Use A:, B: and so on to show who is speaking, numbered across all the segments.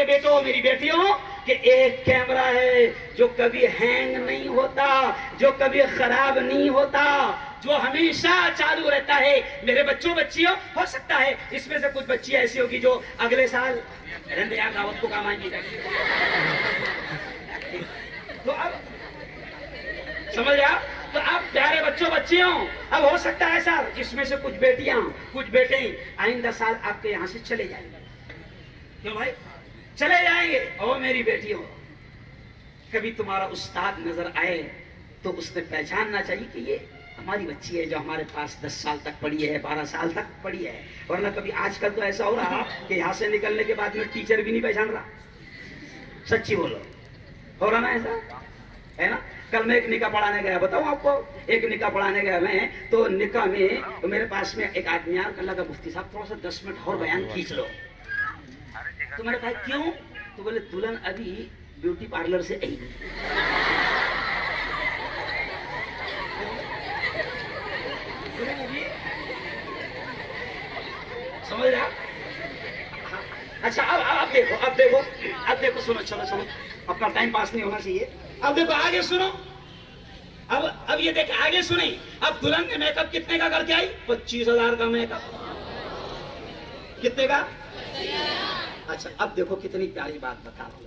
A: मेरे बेटों मेरी बेटियों कि एक कैमरा है जो कभी हैंग नहीं होता, जो कभी खराब नहीं होता, जो हमेशा चालू रहता है। मेरे बच्चों बच्चियों, हो सकता है इसमें से कुछ बच्ची ऐसी होगी जो अगले साल यार दावत को काम आएंगी, तो अब समझ रहे आप? तो आप प्यारे बच्चों बच्चियों, अब हो सकता है सर इसमें से कुछ बेटियां कुछ बेटे आइंदा साल आपके यहाँ से चले जाएंगे। क्यों भाई चले जाएंगे? ओ मेरी बेटियों, कभी तुम्हारा उस्ताद नजर आए तो उसने पहचानना चाहिए कि ये हमारी बच्ची है जो हमारे पास 10 साल तक पढ़ी है, 12 साल तक पढ़ी है। वरना कभी आजकल तो ऐसा हो रहा कि यहाँ से निकलने के बाद में टीचर भी नहीं पहचान रहा। सच्ची बोलो, हो रहा ना ऐसा, है ना? कल मैं एक निकाह पढ़ाने गया, बताऊं आपको, एक निकाह पढ़ाने गया मैं, तो निकाह में तो मेरे पास में एक आदमी यार कल लगा, मुफ्ती साहब थोड़ा सा 10 मिनट और बयान खींच लो। तो मैंने कहा क्यों? तो बोले दुल्हन अभी ब्यूटी पार्लर से आई। समझ रहे आप? अच्छा अब देखो सुनो, चलो आपका टाइम पास नहीं होना चाहिए। अब देखो आगे सुनो, अब ये देख आगे सुने। अब दुल्हन ने मेकअप कितने का करके आई? 25,000 का मेकअप। कितने का? अच्छा अब देखो कितनी प्यारी बात बता रहा हूँ,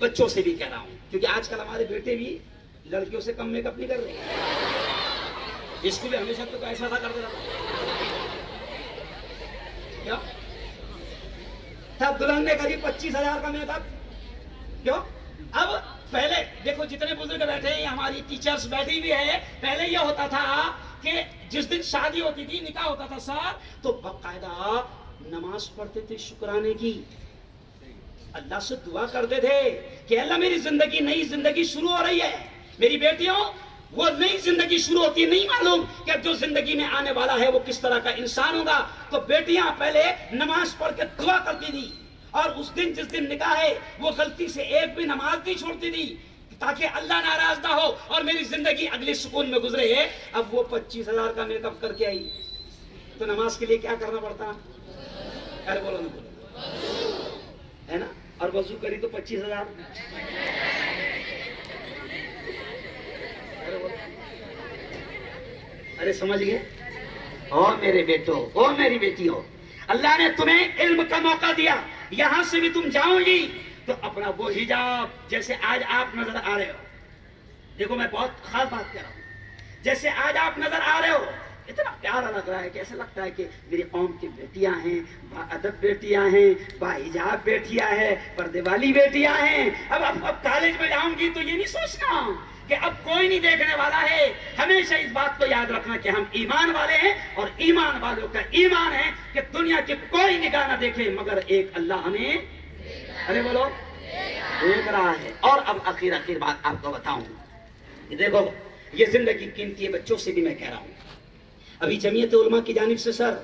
A: बच्चों से भी कह रहा हूँ, क्योंकि आजकल हमारे बेटे भी लड़कियों से कम मेकअप नहीं कर रहे। स्कूल में हमेशा तो ऐसा कर देता क्या? तब दुल्हन ने करी 25,000 का मेकअप। क्यों? अब पहले देखो जितने बुजुर्ग बैठे हैं, हमारी टीचर्स बैठी भी है, पहले यह होता था कि जिस दिन शादी होती थी, निकाह होता था सर, तो बाकायदा नमाज पढ़ते थे शुक्राने की, अल्लाह से दुआ करते थे कि अल्लाह मेरी जिंदगी, नई जिंदगी शुरू हो रही है। मेरी बेटियों, वो नई जिंदगी शुरू होती है, नहीं मालूम कि अब जो जिंदगी में आने वाला है वो किस तरह का इंसान होगा। तो बेटियां पहले नमाज पढ़ के दुआ करती थी, और उस दिन जिस दिन निकाह है वो गलती से एक भी नमाज नहीं छोड़ती थी, ताकि अल्लाह नाराज ना हो और मेरी जिंदगी अगले सुकून में गुजरे है। अब वो 25,000 का मेकअप करके आई, तो नमाज के लिए क्या करना पड़ता? अरे बोलो ना, बोलो, है ना? और वजू करी तो 25,000। अरे समझ गए? ओ मेरे बेटो, ओ मेरी बेटियों, अल्लाह ने तुम्हें इल्म का मौका दिया, यहां से भी तुम जाओगी तो अपना वो हिजाब, जैसे आज आप नजर आ रहे हो, देखो मैं बहुत खास बात कर रहा हूं, जैसे आज आप नजर आ रहे हो, इतना प्यारा लग रहा है कि ऐसा लगता है कि मेरी कौम की बेटियां हैं, बाअदब बेटियां हैं, बाहिजाब बेटियां हैं, पर्दे वाली बेटियां हैं। अब कॉलेज में जाऊंगी तो ये नहीं सोचना कि अब कोई नहीं देखने वाला है। हमेशा इस बात को याद रखना कि हम ईमान वाले हैं, और ईमान वालों का ईमान है कि दुनिया की कोई निगाह ना देखे मगर एक अल्लाह हमें, अरे बोलो, देख रहा है। और अब आखिर बात आपको बताऊं, देखो ये जिंदगी कीमती है, बच्चों से भी मैं कह रहा हूं। अभी जमीयत उलमा की जानिब से सर